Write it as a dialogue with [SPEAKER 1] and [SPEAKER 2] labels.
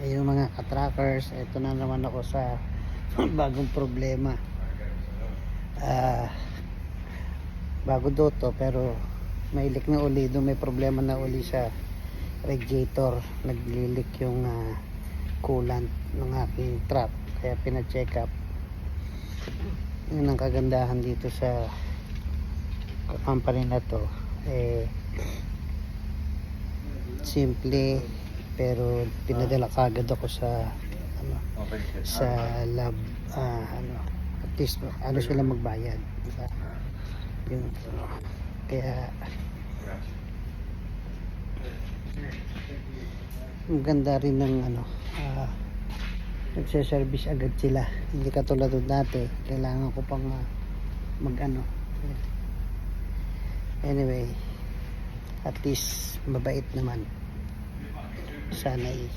[SPEAKER 1] Yung mga ka-trackers, ito na naman ako sa bagong problema. Bago do to, pero may leak na uli. Doon may problema na uli sa radiator. Naglilik yung coolant ng aking truck, kaya pina-check up. Yun ang kagandahan dito sa company na to, simple, pero pinadala kagad ako sa sa lab, at least sila magbayad, diba? Yun, kaya maganda rin ng nagse-service agad sila, hindi katulad dati kailangan ko pang anyway, at least mabait naman sana